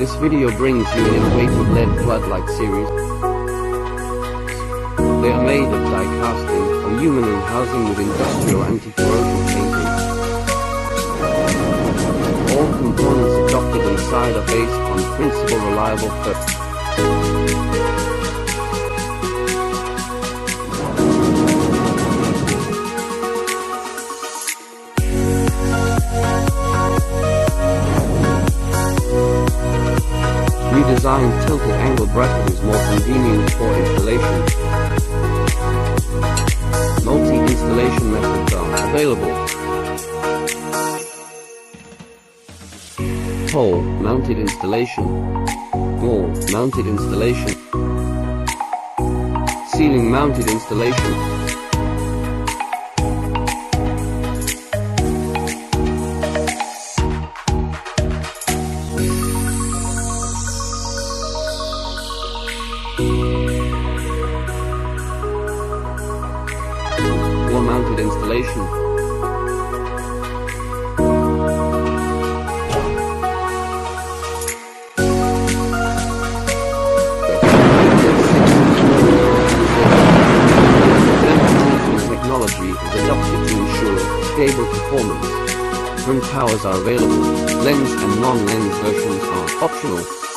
This video brings you an innovative LED floodlight series. They are made of die casting or aluminum housing with industrial anti-corrosion painting. All components adopted inside are based on principle reliable Redesigned tilted angle bracket is more convenient for installation. Multi-installation methods are available. Pole mounted installation, wall mounted installation, ceiling mounted installation. Wall-mounted installation. Technology is adopted to ensure stable performance. Twin powers are available. Lens and non-lens versions are optional.